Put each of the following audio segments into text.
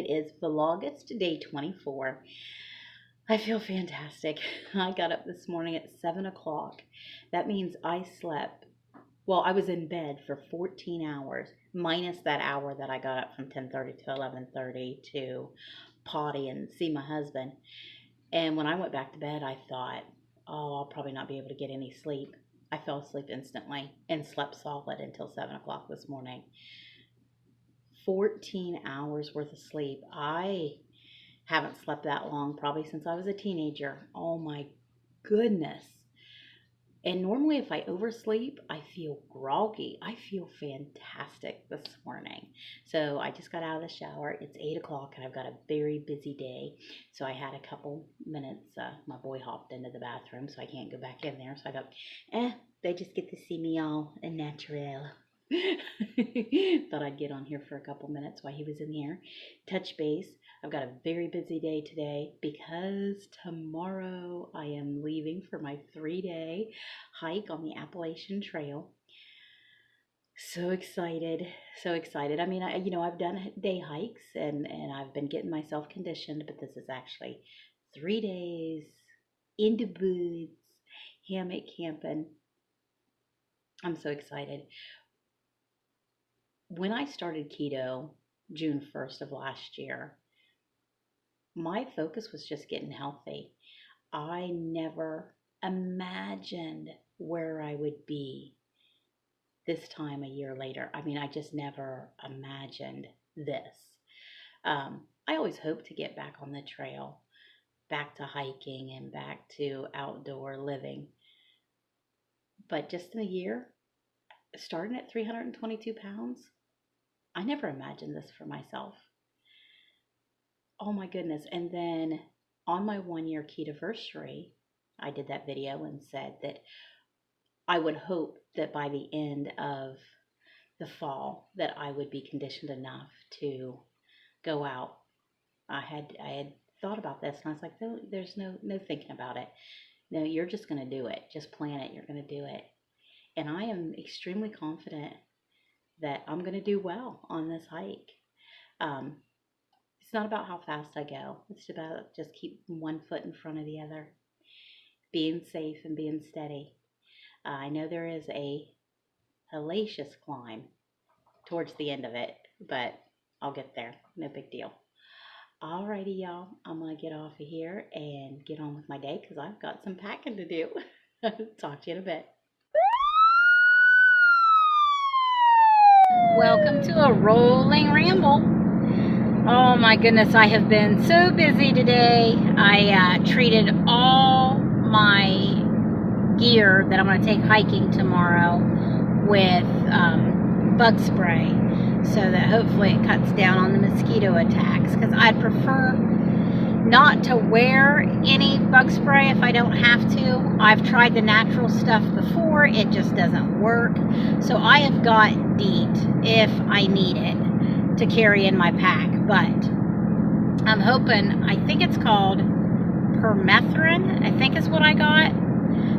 It is Vlogust day 24. I feel fantastic. I got up this morning at 7 o'clock. That means I slept, well, I was in bed for 14 hours, minus that hour that I got up from 10:30 to 11:30 to potty and see my husband. And when I went back to bed, I thought, oh, I'll probably not be able to get any sleep. I fell asleep instantly and slept solid until 7 o'clock this morning. 14 hours worth of sleep. I haven't slept that long probably since I was a teenager. Oh my goodness. And normally if I oversleep, I feel groggy. I feel fantastic this morning. So I just got out of the shower. It's 8 o'clock and I've got a very busy day. So I had a couple minutes. My boy hopped into the bathroom, so I can't go back in there. So I thought, they just get to see me all natural. Thought I'd get on here for a couple minutes while he was in here. Touch base. I've got a very busy day today because tomorrow I am leaving for my 3-day hike on the Appalachian Trail. So excited, so excited. I mean, I've done day hikes and I've been getting myself conditioned, but this is actually 3 days in the woods, hammock camping. I'm so excited. When I started keto June 1st of last year, my focus was just getting healthy. I never imagined where I would be this time a year later. I mean, I just never imagined this. I always hoped to get back on the trail, back to hiking and back to outdoor living. But just in a year, starting at 322 pounds, I never imagined this for myself. Oh my goodness. And then on my 1-year ketoversary, I did that video and said that I would hope that by the end of the fall that I would be conditioned enough to go out. I had thought about this and I was like, no, there's no thinking about it. No, you're just going to do it. Just plan it. You're going to do it. And I am extremely confident that I'm going to do well on this hike. It's not about how fast I go. It's about just keep one foot in front of the other, being safe and being steady. I know there is a hellacious climb towards the end of it, but I'll get there. No big deal. Alrighty, y'all. I'm going to get off of here and get on with my day because I've got some packing to do. Talk to you in a bit. Welcome to a rolling ramble. Oh my goodness, I have been so busy today. I treated all my gear that I'm going to take hiking tomorrow with bug spray so that hopefully it cuts down on the mosquito attacks, because I'd prefer not to wear any bug spray if I don't have to. I've tried the natural stuff before. It just doesn't work. So I have got DEET if I need it to carry in my pack. But I'm hoping, I think it's called permethrin, I think is what I got.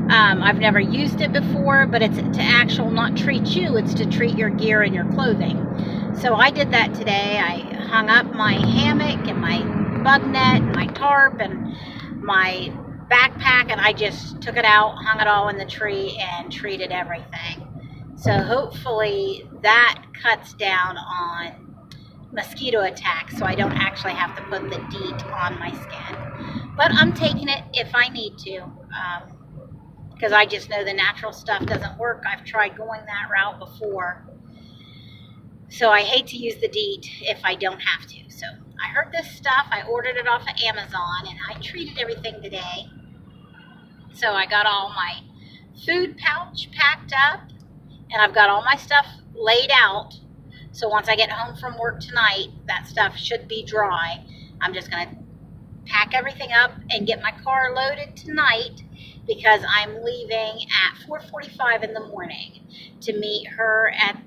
I've never used it before, but it's to actual not treat you, it's to treat your gear and your clothing. So I did that today. I hung up my hammock and my bug net and my tarp and my backpack, and I just took it out, hung it all in the tree, and treated everything. So hopefully that cuts down on mosquito attacks so I don't actually have to put the DEET on my skin. But I'm taking it if I need to, because I just know the natural stuff doesn't work. I've tried going that route before. So I hate to use the DEET if I don't have to. So I heard this stuff. I ordered it off of Amazon and I treated everything today. So I got all my food pouch packed up and I've got all my stuff laid out. So once I get home from work tonight, that stuff should be dry. I'm just going to pack everything up and get my car loaded tonight because I'm leaving at 4:45 in the morning to meet her at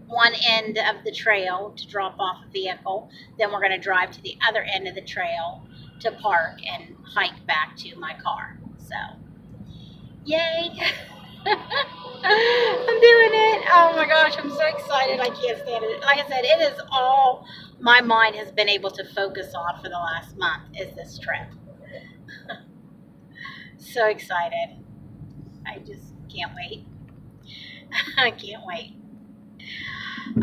one end of the trail to drop off a vehicle. Then we're going to drive to the other end of the trail to park and hike back to my car. So, yay! I'm doing it. Oh my gosh, I'm so excited. I can't stand it. Like I said, it is all my mind has been able to focus on for the last month is this trip. So excited. I just can't wait. I can't wait.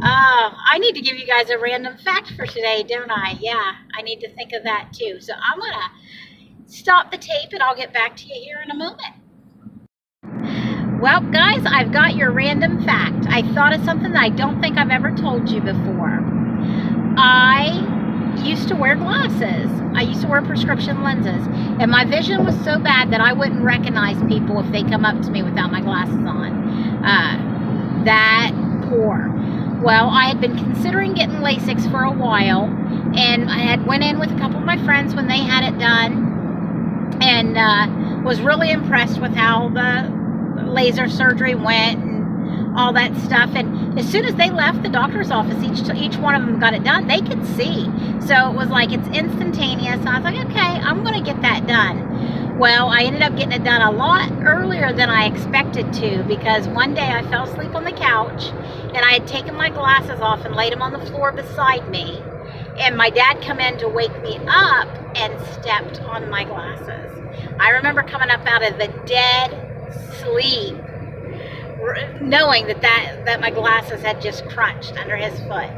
I need to give you guys a random fact for today, don't I? Yeah, I need to think of that too. So I'm going to stop the tape and I'll get back to you here in a moment. Well, guys, I've got your random fact. I thought of something that I don't think I've ever told you before. I used to wear glasses. I used to wear prescription lenses. And my vision was so bad that I wouldn't recognize people if they come up to me without my glasses on. That poor. Well, I had been considering getting LASIK for a while. And I had went in with a couple of my friends when they had it done. And was really impressed with how the laser surgery went and all that stuff. And as soon as they left the doctor's office, each one of them got it done, they could see. So it was like it's instantaneous. And I was like, okay, I'm going to get that done. Well, I ended up getting it done a lot earlier than I expected to, because one day I fell asleep on the couch and I had taken my glasses off and laid them on the floor beside me. And my dad come in to wake me up and stepped on my glasses. I remember coming up out of the dead sleep, knowing that my glasses had just crunched under his foot.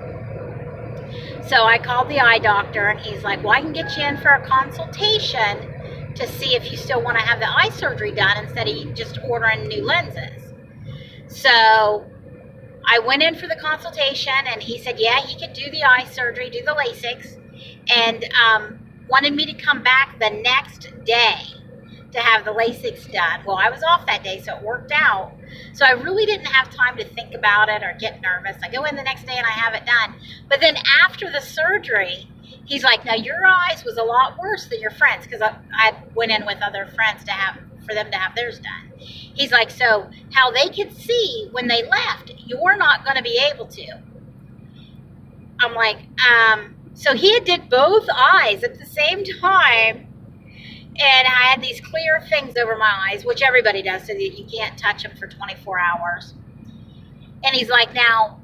So I called the eye doctor, and he's like, well, I can get you in for a consultation to see if you still want to have the eye surgery done instead of just ordering new lenses. So I went in for the consultation, and he said, yeah, he could do the eye surgery, do the LASIK, and wanted me to come back the next day to have the LASIK done. Well, I was off that day, so it worked out. So I really didn't have time to think about it or get nervous. I go in the next day and I have it done. But then after the surgery, he's like, now your eyes was a lot worse than your friends, because I went in with other friends for them to have theirs done. He's like, so how they could see when they left, you're not going to be able to. I'm like, so he did both eyes at the same time. And I had these clear things over my eyes, which everybody does, so that you can't touch them for 24 hours. And he's like, now,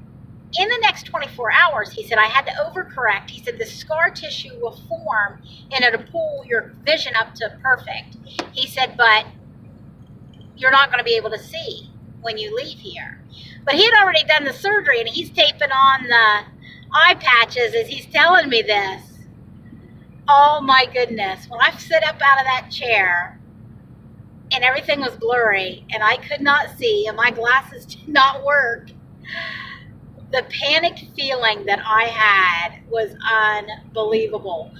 in the next 24 hours, he said, I had to overcorrect. He said, the scar tissue will form and it'll pull your vision up to perfect. He said, but you're not going to be able to see when you leave here. But he had already done the surgery, and he's taping on the eye patches as he's telling me this. Oh my goodness, when I sit up out of that chair and everything was blurry and I could not see and my glasses did not work, the panicked feeling that I had was unbelievable.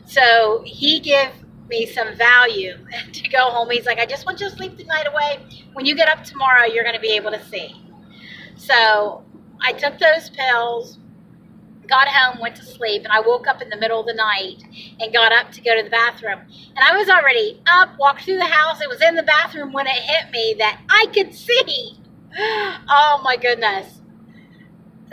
So he gave me some value to go home. He's like, I just want you to sleep the night away. When you get up tomorrow, you're going to be able to see. So I took those pills, got home, went to sleep, and I woke up in the middle of the night and got up to go to the bathroom. And I was already up, walked through the house. It was in the bathroom when it hit me that I could see. Oh my goodness.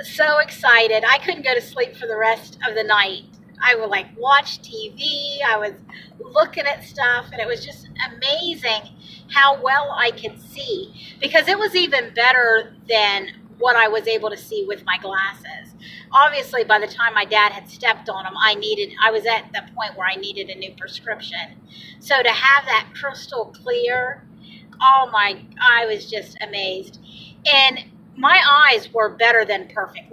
So excited. I couldn't go to sleep for the rest of the night. I would watch TV. I was looking at stuff, and it was just amazing how well I could see, because it was even better than what I was able to see with my glasses. Obviously, by the time my dad had stepped on them, I was at the point where I needed a new prescription. So to have that crystal clear, I was just amazed. And my eyes were better than perfect.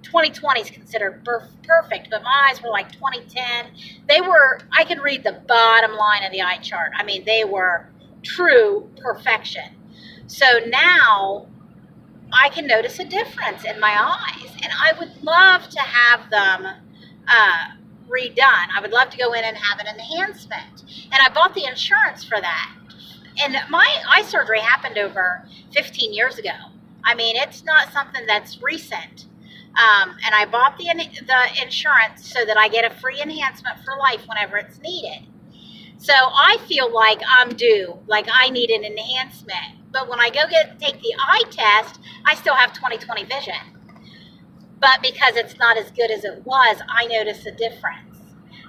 2020 is considered perfect, but my eyes were like 2010. I could read the bottom line of the eye chart. I mean, they were true perfection. So now I can notice a difference in my eyes, and I would love to have them redone. I would love to go in and have an enhancement, and I bought the insurance for that. And my eye surgery happened over 15 years ago. I mean, it's not something that's recent. And I bought the insurance so that I get a free enhancement for life whenever it's needed. So I feel like I'm due, like I need an enhancement. But when I go take the eye test, I still have 20/20 vision. But because it's not as good as it was, I notice a difference.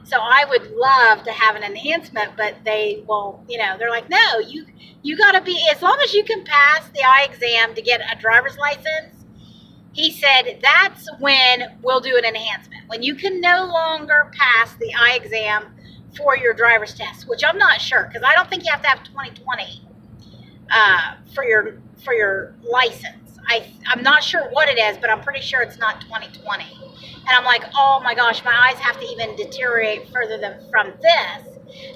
So I would love to have an enhancement, but they won't, they're like, no, you got to be, as long as you can pass the eye exam to get a driver's license, he said that's when we'll do an enhancement. When you can no longer pass the eye exam for your driver's test, which I'm not sure, because I don't think you have to have 20/20 for your license. I'm not sure what it is, but I'm pretty sure it's not 20/20. And I'm like, oh my gosh, my eyes have to even deteriorate further than from this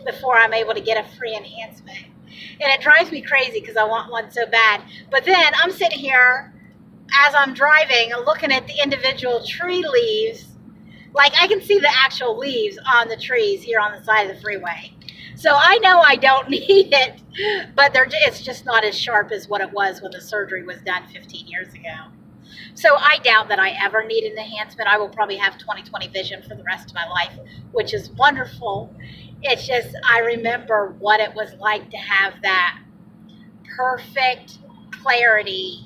before I'm able to get a free enhancement. And it drives me crazy because I want one so bad. But then I'm sitting here as I'm driving, looking at the individual tree leaves. Like, I can see the actual leaves on the trees here on the side of the freeway. So I know I don't need it, but it's just not as sharp as what it was when the surgery was done 15 years ago. So I doubt that I ever need an enhancement. I will probably have 20/20 vision for the rest of my life, which is wonderful. It's just, I remember what it was like to have that perfect clarity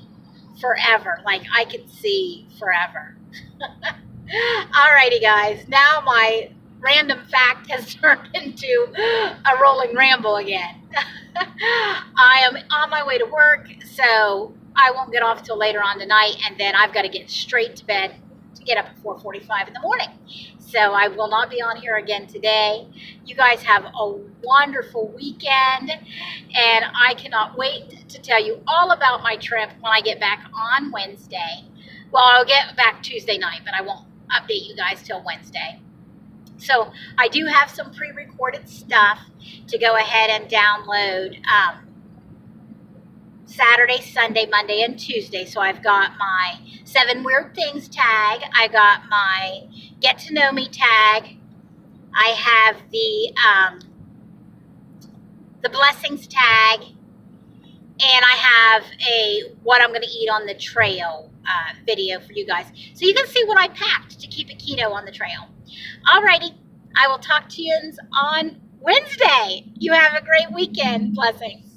forever. Like, I could see forever. Alrighty, guys. Now my random fact has turned into a rolling ramble again. I am on my way to work, so I won't get off till later on tonight, and then I've got to get straight to bed to get up at 4:45 in the morning. So I will not be on here again today. You guys have a wonderful weekend, and I cannot wait to tell you all about my trip when I get back on Wednesday. Well, I'll get back Tuesday night, but I won't update you guys till Wednesday. So I do have some pre-recorded stuff to go ahead and download Saturday, Sunday, Monday, and Tuesday. So I've got my 7 Weird Things tag. I got my Get to Know Me tag. I have the Blessings tag. And I have a What I'm going to Eat on the Trail video for you guys. So you can see what I packed to keep it keto on the trail. Alrighty, I will talk to you on Wednesday. You have a great weekend. Blessings.